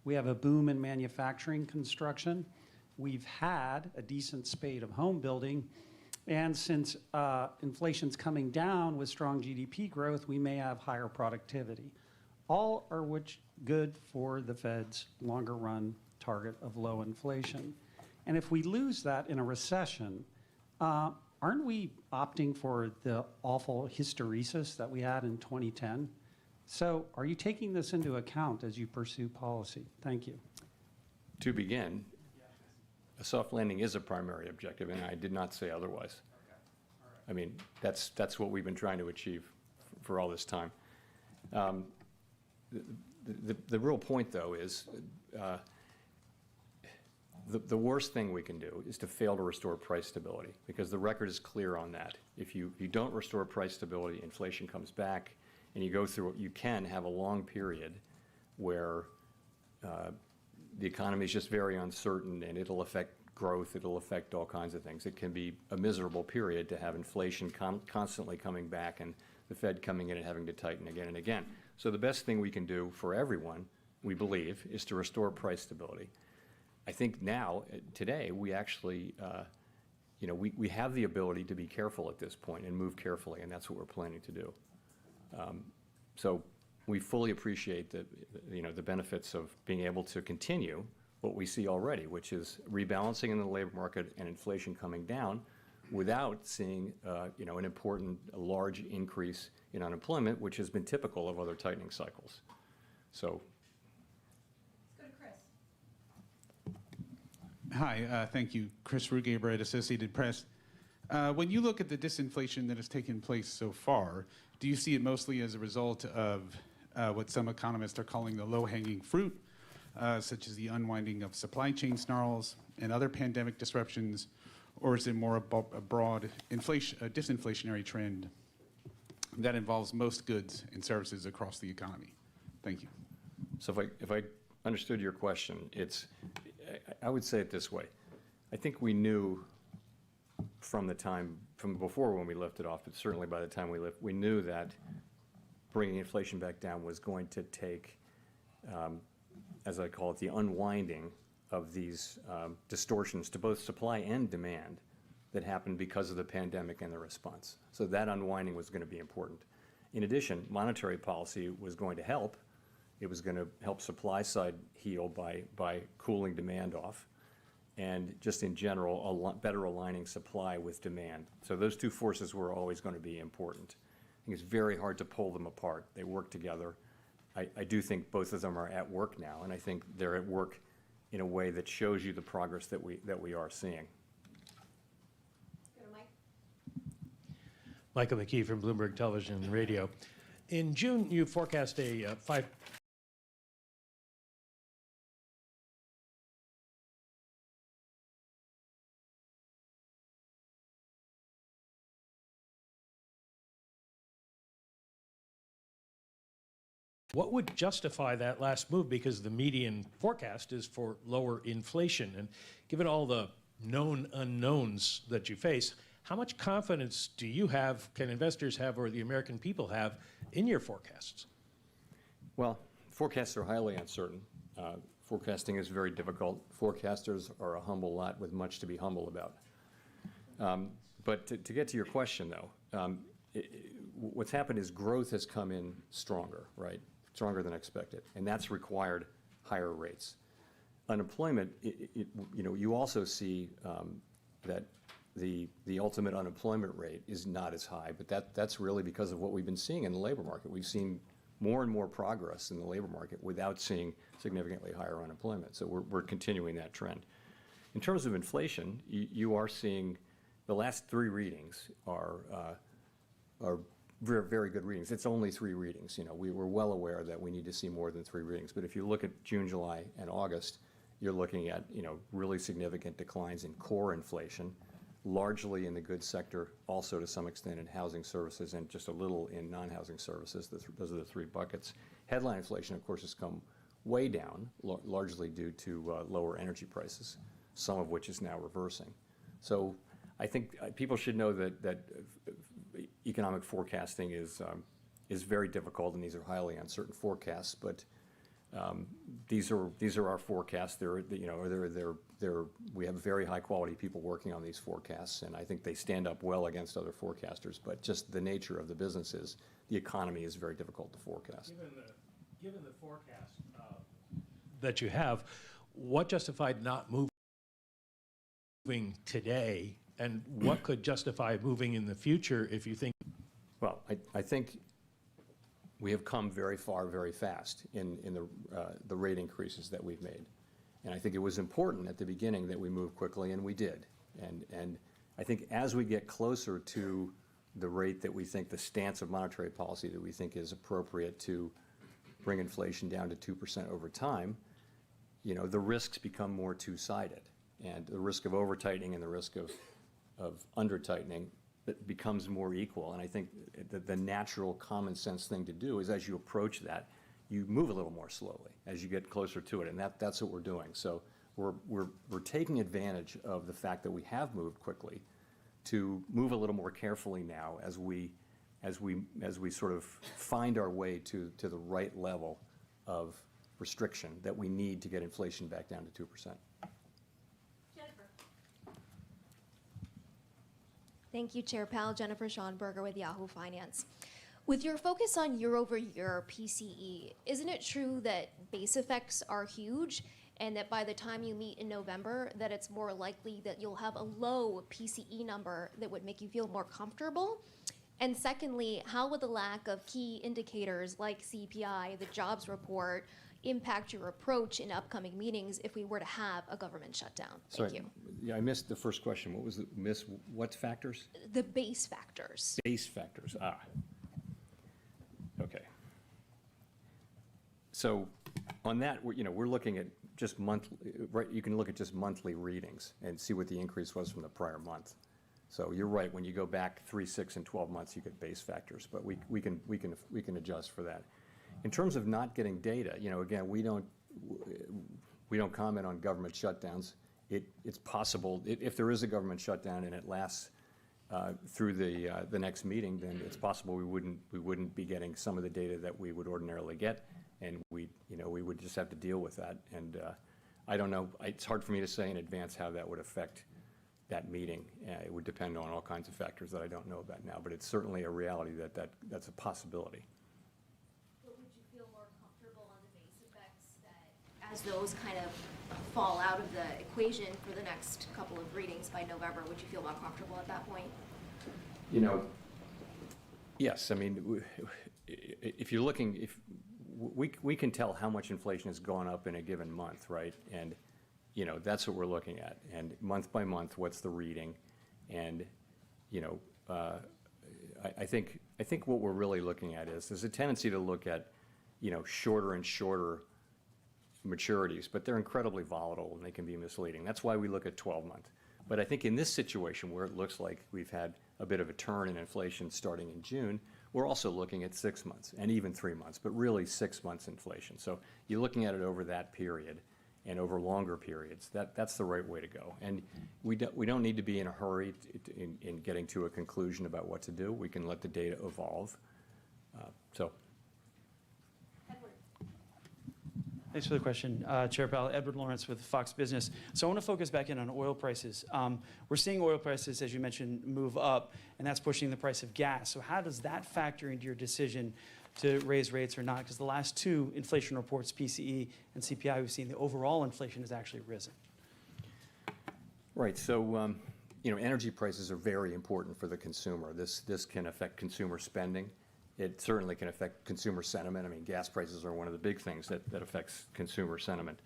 We have a boom in manufacturing construction. We've had a decent spate of home building. And since inflation's coming down with strong GDP growth, we may have higher productivity. All are good for the Fed's longer run target of low inflation. And if we lose that in a recession, aren't we opting for the awful hysteresis that we had in 2010? So are you taking this into account as you pursue policy? Thank you. To begin, a soft landing is a primary objective, and I did not say otherwise. I mean, that's what we've been trying to achieve for all this time. The real point, though, is the worst thing we can do is to fail to restore price stability, because the record is clear on that. If you don't restore price stability, inflation comes back, and you go through, you can have a long period where the economy is just very uncertain, and it'll affect growth, it'll affect all kinds of things. It can be a miserable period to have inflation constantly coming back and the Fed coming in and having to tighten again and again. So the best thing we can do for everyone, we believe, is to restore price stability. I think now, today, we actually, we have the ability to be careful at this point and move carefully, and that's what we're planning to do. So we fully appreciate the benefits of being able to continue what we see already, which is rebalancing in the labor market and inflation coming down without seeing an important, large increase in unemployment, which has been typical of other tightening cycles. So. Let's go to Chris. Hi, thank you. Chris Rugaber at Associated Press. When you look at the disinflation that has taken place so far, do you see it mostly as a result of what some economists are calling the low-hanging fruit, such as the unwinding of supply chain snarls and other pandemic disruptions, or is it more a broad disinflationary trend that involves most goods and services across the economy? Thank you. So if I understood your question, I would say it this way. I think we knew from before when we lifted off, but certainly by the time we knew that bringing inflation back down was going to take, as I call it, the unwinding of these distortions to both supply and demand that happened because of the pandemic and the response. So that unwinding was going to be important. In addition, monetary policy was going to help. It was going to help supply side heal by cooling demand off, and just in general, better aligning supply with demand. So those two forces were always going to be important. I think it's very hard to pull them apart. They work together. I do think both of them are at work now, and I think they're at work in a way that shows you the progress that we are seeing. Go to Mike. Michael McKee from Bloomberg Television and Radio. In June, you forecast a 5. What would justify that last move? Because the median forecast is for lower inflation. And given all the known unknowns that you face, how much confidence do you have, can investors have, or the American people have in your forecasts? Well, forecasts are highly uncertain. Forecasting is very difficult. Forecasters are a humble lot with much to be humble about. But to get to your question, though, what's happened is growth has come in stronger, right? Stronger than expected, and that's required higher rates. Unemployment, you also see that the ultimate unemployment rate is not as high, but that's really because of what we've been seeing in the labor market. We've seen more and more progress in the labor market without seeing significantly higher unemployment. So we're continuing that trend. In terms of inflation, you are seeing the last 3 readings are very, very good readings. It's only 3 readings. We're well aware that we need to see more than 3 readings. But if you look at June, July, and August, you're looking at really significant declines in core inflation, largely in the goods sector, also to some extent in housing services, and just a little in non-housing services. Those are the 3 buckets. Headline inflation, of course, has come way down, largely due to lower energy prices, some of which is now reversing. So I think people should know that economic forecasting is very difficult, and these are highly uncertain forecasts. But these are our forecasts. We have very high quality people working on these forecasts, and I think they stand up well against other forecasters. But just the nature of the business is the economy is very difficult to forecast. Given the forecast that you have, what justified not moving today, and what could justify moving in the future if you think? Well, I think we have come very far, very fast in the rate increases that we've made. And I think it was important at the beginning that we moved quickly, and we did. And I think as we get closer to the rate that we think, the stance of monetary policy that we think is appropriate to bring inflation down to 2% over time, the risks become more two-sided. And the risk of over-tightening and the risk of under-tightening becomes more equal. And I think the natural common sense thing to do is, as you approach that, you move a little more slowly as you get closer to it, and that's what we're doing. So we're taking advantage of the fact that we have moved quickly to move a little more carefully now as we sort of find our way to the right level of restriction that we need to get inflation back down to 2%. Thank you, Chair Powell. Jennifer Schonberger with Yahoo Finance. With your focus on year-over-year PCE, isn't it true that base effects are huge, and that by the time you meet in November, that it's more likely that you'll have a low PCE number that would make you feel more comfortable? And secondly, how would the lack of key indicators like CPI, the jobs report, impact your approach in upcoming meetings if we were to have a government shutdown? Thank you. Yeah, I missed the first question. What was the what factors? The base factors. Base factors. Okay. So on that, we're looking at just monthly, right? You can look at just monthly readings and see what the increase was from the prior month. So you're right. When you go back 3, 6, and 12 months, you get base factors, but we can adjust for that. In terms of not getting data, again, we don't comment on government shutdowns. It's possible if there is a government shutdown and it lasts through the next meeting, then it's possible we wouldn't be getting some of the data that we would ordinarily get, and we would just have to deal with that. And I don't know. It's hard for me to say in advance how that would affect that meeting. It would depend on all kinds of factors that I don't know about now, but it's certainly a reality that's a possibility. But would you feel more comfortable on the base effects that, as those kind of fall out of the equation for the next couple of readings by November, would you feel more comfortable at that point? Yes. I mean, if you're looking, we can tell how much inflation has gone up in a given month, right? And that's what we're looking at. And month by month, what's the reading? And I think what we're really looking at is there's a tendency to look at shorter and shorter maturities, but they're incredibly volatile and they can be misleading. That's why we look at 12-month. But I think in this situation where it looks like we've had a bit of a turn in inflation starting in June, we're also looking at 6 months and even 3 months, but really 6 months inflation. So you're looking at it over that period and over longer periods. That's the right way to go. And we don't need to be in a hurry in getting to a conclusion about what to do. We can let the data evolve. Thanks for the question, Chair Powell. Edward Lawrence with Fox Business. So I want to focus back in on oil prices. We're seeing oil prices, as you mentioned, move up, and that's pushing the price of gas. So how does that factor into your decision to raise rates or not? Because the last two inflation reports, PCE and CPI, we've seen the overall inflation has actually risen. Right. So, energy prices are very important for the consumer. This can affect consumer spending. It certainly can affect consumer sentiment. I mean, gas prices are one of the big things that affects consumer sentiment.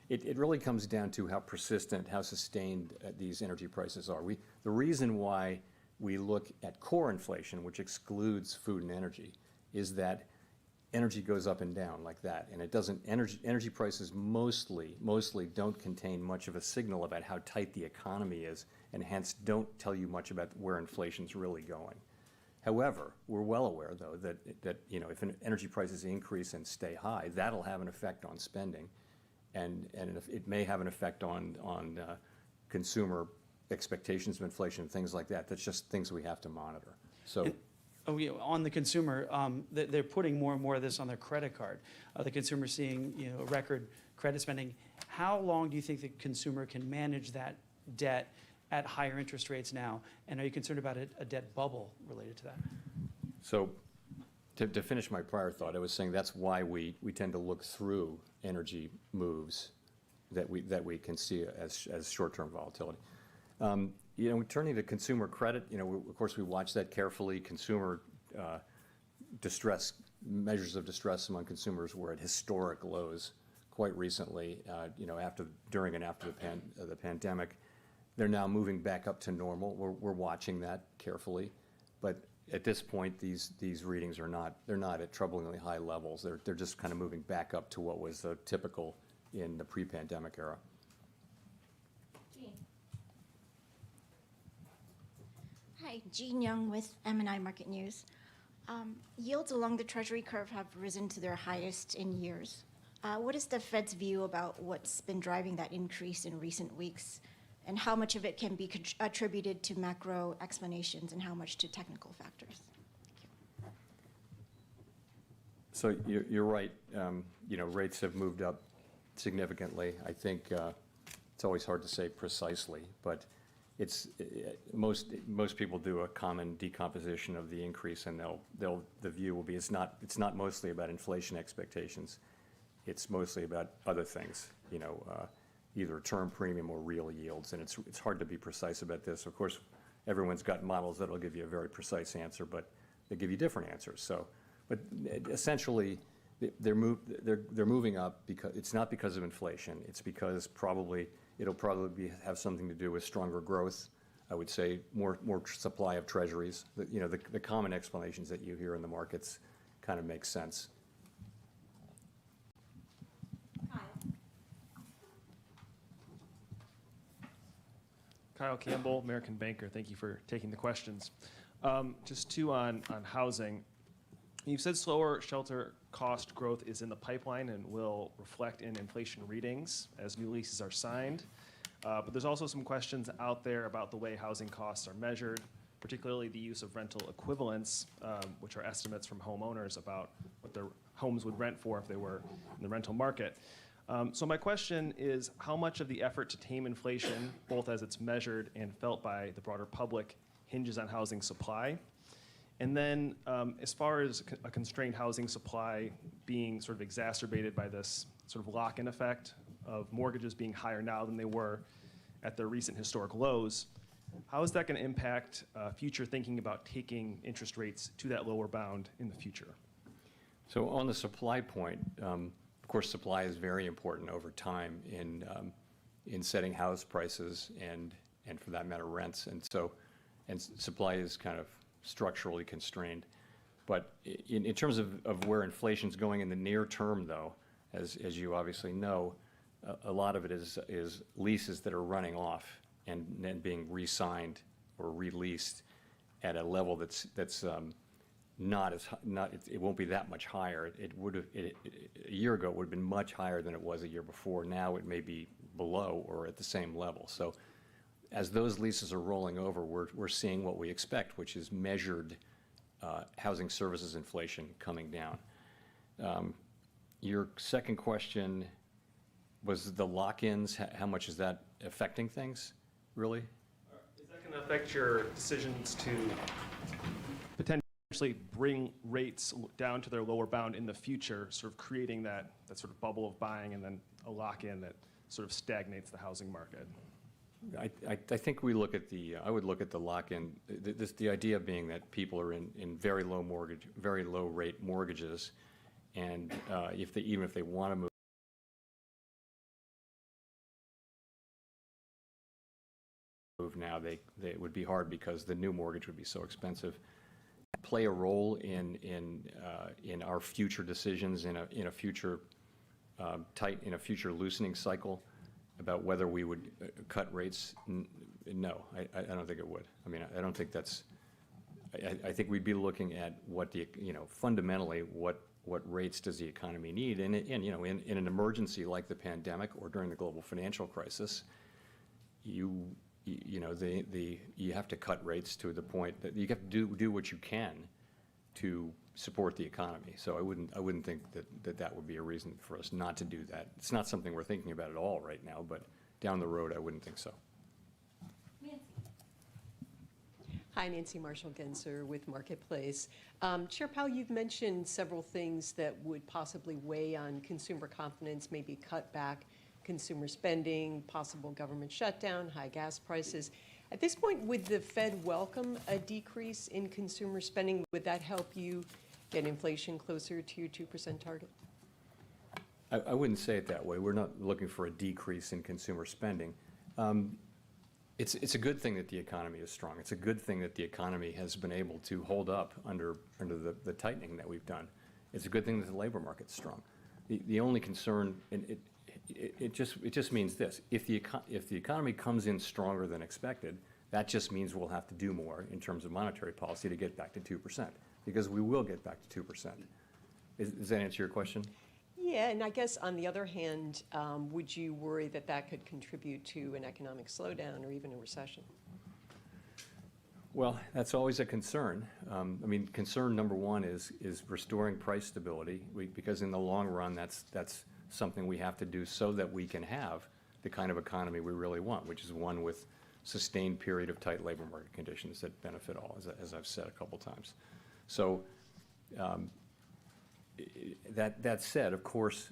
It really comes down to how persistent, how sustained these energy prices are. The reason why we look at core inflation, which excludes food and energy, is that energy goes up and down like that, and it doesn't. Energy prices mostly don't contain much of a signal about how tight the economy is, and hence don't tell you much about where inflation's really going. However, we're well aware, though, that if energy prices increase and stay high, that'll have an effect on spending, and it may have an effect on consumer expectations of inflation and things like that. That's just things we have to monitor. So. On the consumer, they're putting more and more of this on their credit card. The consumer seeing record credit spending. How long do you think the consumer can manage that debt at higher interest rates now? And are you concerned about a debt bubble related to that? So to finish my prior thought, I was saying that's why we tend to look through energy moves that we can see as short-term volatility. Turning to consumer credit, of course we watch that carefully. Consumer distress, measures of distress among consumers were at historic lows quite recently, during and after the pandemic. They're now moving back up to normal. We're watching that carefully, but at this point, these readings they're not at troublingly high levels. They're just kind of moving back up to what was typical in the pre-pandemic era. Hi, Jean Young with M&I Market News. Yields along the Treasury curve have risen to their highest in years. What is the Fed's view about what's been driving that increase in recent weeks, and how much of it can be attributed to macro explanations and how much to technical factors? So you're right. Rates have moved up significantly. I think it's always hard to say precisely, but most people do a common decomposition of the increase, and the view will be it's not mostly about inflation expectations. It's mostly about other things, either term premium or real yields, and it's hard to be precise about this. Of course, everyone's got models that'll give you a very precise answer, but they give you different answers. So, but essentially, they're moving up because it's not because of inflation. It's because it'll probably have something to do with stronger growth. I would say more supply of treasuries. The common explanations that you hear in the markets kind of make sense. Kyle Campbell, American Banker. Thank you for taking the questions. Just two on housing. You've said slower shelter cost growth is in the pipeline and will reflect in inflation readings as new leases are signed. But there's also some questions out there about the way housing costs are measured, particularly the use of rental equivalents, which are estimates from homeowners about what their homes would rent for if they were in the rental market. So my question is, how much of the effort to tame inflation, both as it's measured and felt by the broader public, hinges on housing supply? And then as far as a constrained housing supply being sort of exacerbated by this sort of lock-in effect of mortgages being higher now than they were at their recent historic lows, how is that going to impact future thinking about taking interest rates to that lower bound in the future? So on the supply point, of course, supply is very important over time in setting house prices and for that matter rents, and supply is kind of structurally constrained. But in terms of where inflation's going in the near term, though, as you obviously know, a lot of it is leases that are running off and then being re-signed or released at a level that's it won't be that much higher. A year ago it would have been much higher than it was a year before. Now it may be below or at the same level. So as those leases are rolling over, we're seeing what we expect, which is measured housing services inflation coming down. Your second question was the lock-ins. How much is that affecting things, really? Is that going to affect your decisions to potentially bring rates down to their lower bound in the future, sort of creating that sort of bubble of buying and then a lock-in that sort of stagnates the housing market? I think we look at the, I would look at the lock-in, the idea being that people are in very low rate mortgages, and even if they want to move now, they would be hard because the new mortgage would be so expensive. Play a role in our future decisions in a future future loosening cycle about whether we would cut rates? No, I don't think it would. I mean, I don't think that's. I think we'd be looking at what fundamentally what rates does the economy need, and in an emergency like the pandemic or during the global financial crisis, you have to cut rates to the point that you have to do what you can to support the economy. So I wouldn't think that would be a reason for us not to do that. It's not something we're thinking about at all right now, but down the road I wouldn't think so. Hi, Nancy Marshall-Genzer with Marketplace. Chair Powell, you've mentioned several things that would possibly weigh on consumer confidence, maybe cut back consumer spending, possible government shutdown, high gas prices. At this point, would the Fed welcome a decrease in consumer spending? Would that help you get inflation closer to your 2% target? I wouldn't say it that way. We're not looking for a decrease in consumer spending. It's a good thing that the economy is strong. It's a good thing that the economy has been able to hold up under the tightening that we've done. It's a good thing that the labor market's strong. The only concern, and it just means this: if the economy comes in stronger than expected, that just means we'll have to do more in terms of monetary policy to get back to 2%, because we will get back to 2%. Does that answer your question? Yeah, and I guess on the other hand, would you worry that that could contribute to an economic slowdown or even a recession? Well, that's always a concern. I mean, concern number one is restoring price stability, because in the long run, that's something we have to do so that we can have the kind of economy we really want, which is one with sustained period of tight labor market conditions that benefit all, as I've said a couple times. So that said, of course,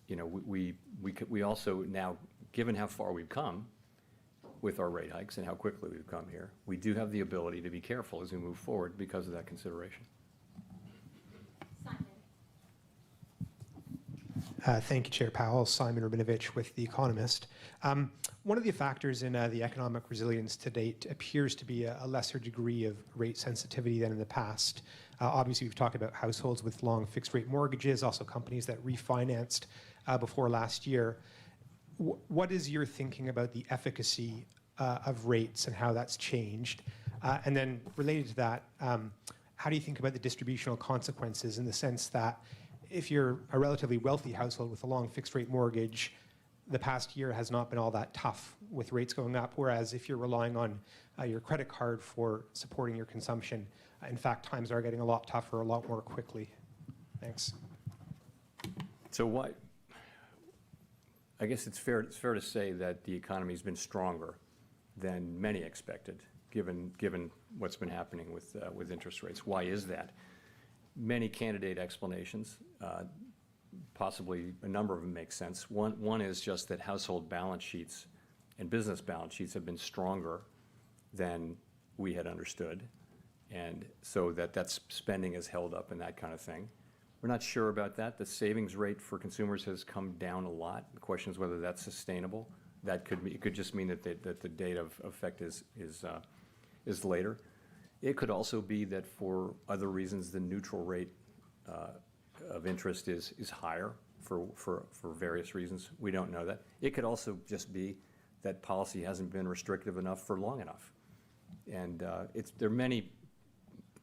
we also now, given how far we've come with our rate hikes and how quickly we've come here, we do have the ability to be careful as we move forward because of that consideration. Thank you, Chair Powell. Simon Rabinovich with The Economist. One of the factors in the economic resilience to date appears to be a lesser degree of rate sensitivity than in the past. Obviously, we've talked about households with long fixed-rate mortgages, also companies that refinanced before last year. What is your thinking about the efficacy of rates and how that's changed? And then related to that, how do you think about the distributional consequences in the sense that if you're a relatively wealthy household with a long fixed-rate mortgage, the past year has not been all that tough with rates going up, whereas if you're relying on your credit card for supporting your consumption, in fact, times are getting a lot tougher, a lot more quickly. Thanks. So I guess it's fair to say that the economy's been stronger than many expected, given what's been happening with interest rates. Why is that? Many candidate explanations. Possibly a number of them make sense. One is just that household balance sheets and business balance sheets have been stronger than we had understood, and so that spending is held up and that kind of thing. We're not sure about that. The savings rate for consumers has come down a lot. The question is whether that's sustainable. It could just mean that the date of effect is later. It could also be that for other reasons, the neutral rate of interest is higher for various reasons. We don't know that. It could also just be that policy hasn't been restrictive enough for long enough. And there are many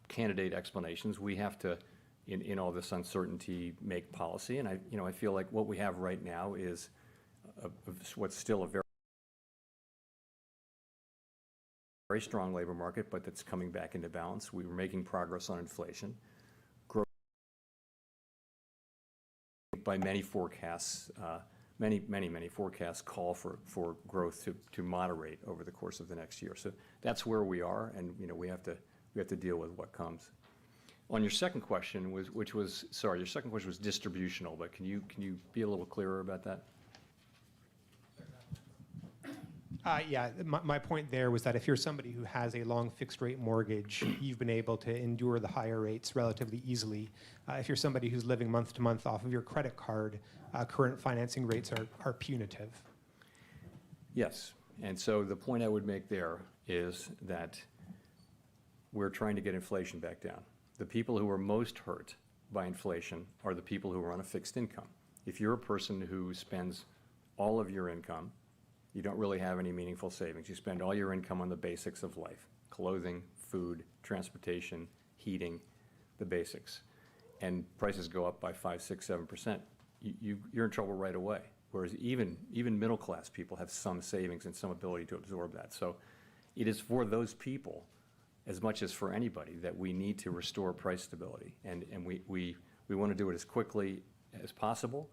candidate explanations. We have to, in all this uncertainty, make policy. And I feel like what we have right now is what's still a very strong labor market, but that's coming back into balance. We were making progress on inflation. by many forecasts, many forecasts call for growth to moderate over the course of the next year. So that's where we are, and we have to deal with what comes. On your second question, your second question was distributional, but can you be a little clearer about that? Yeah, my point there was that if you're somebody who has a long fixed rate mortgage, you've been able to endure the higher rates relatively easily. If you're somebody who's living month to month off of your credit card, current financing rates are punitive. Yes, and so the point I would make there is that we're trying to get inflation back down. The people who are most hurt by inflation are the people who are on a fixed income. If you're a person who spends all of your income, you don't really have any meaningful savings. You spend all your income on the basics of life: clothing, food, transportation, heating, the basics. And prices go up by 5, 6, 7%. You're in trouble right away. Whereas even middle class people have some savings and some ability to absorb that. So it is for those people, as much as for anybody, that we need to restore price stability. And we want to do it as quickly as possible.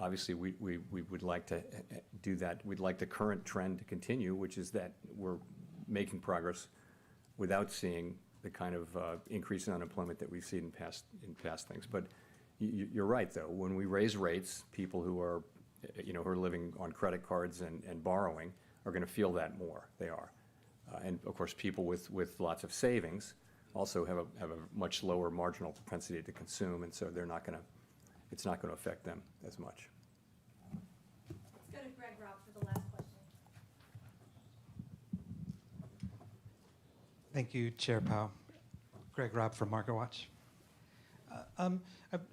Obviously, we would like to do that. We'd like the current trend to continue, which is that we're making progress without seeing the kind of increase in unemployment that we've seen in past things. But you're right, though. When we raise rates, people who are, who are living on credit cards and borrowing are going to feel that more. They are, and of course, people with lots of savings also have a much lower marginal propensity to consume, and so they're not going to. It's not going to affect them as much. Let's go to Greg Robb for the last question. Thank you, Chair Powell. Greg Robb from MarketWatch.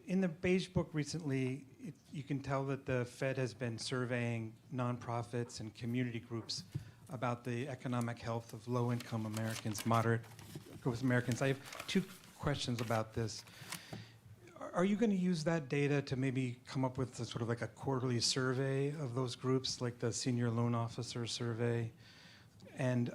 In the Beige Book recently, you can tell that the Fed has been surveying nonprofits and community groups about the economic health of low-income Americans, moderate-income Americans. I have two questions about this. Are you going to use that data to maybe come up with sort of like a quarterly survey of those groups, like the Senior Loan Officer Survey? And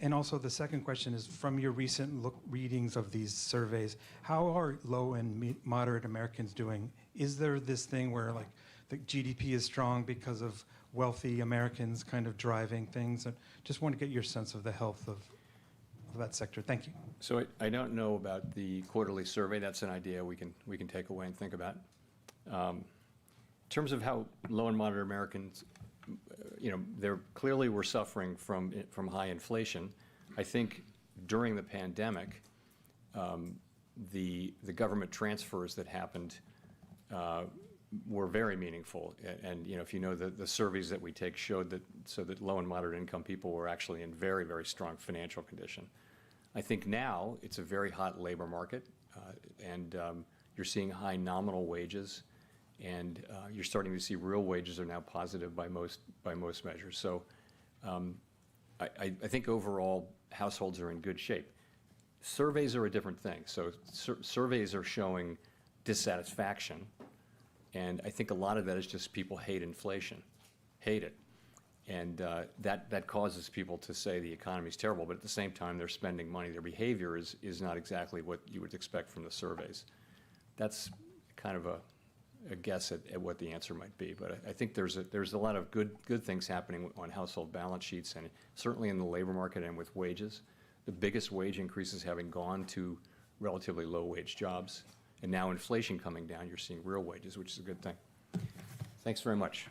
and also the second question is, from your recent readings of these surveys, how are low and moderate Americans doing? Is there this thing where like the GDP is strong because of wealthy Americans kind of driving things? And just want to get your sense of the health of that sector. Thank you. So I don't know about the quarterly survey. That's an idea we can take away and think about. In terms of how low and moderate Americans, they're clearly were suffering from high inflation. I think during the pandemic, the government transfers that happened were very meaningful. And if you know the surveys that we take showed that low and moderate income people were actually in very, very strong financial condition. I think now it's a very hot labor market, and you're seeing high nominal wages, and you're starting to see real wages are now positive by most measures. So I think overall households are in good shape. Surveys are a different thing. So surveys are showing dissatisfaction, and I think a lot of that is just people hate inflation, hate it. And that causes people to say the economy is terrible, but at the same time they're spending money. Their behavior is not exactly what you would expect from the surveys. That's kind of a guess at what the answer might be. But I think there's a lot of good things happening on household balance sheets, and certainly in the labor market and with wages. The biggest wage increases having gone to relatively low wage jobs, and now inflation coming down, you're seeing real wages, which is a good thing. Thanks very much.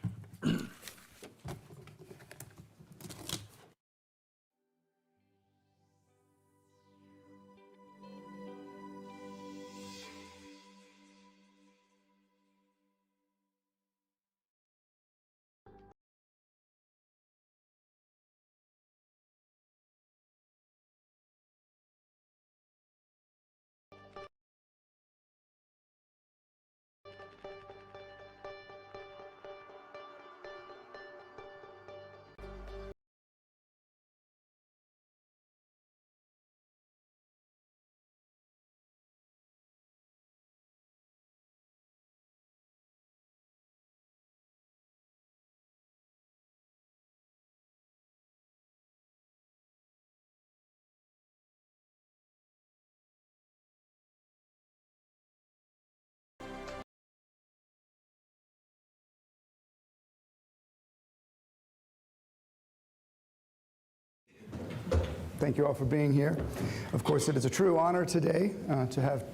Thank you all for being here. Of course, it is a true honor today to have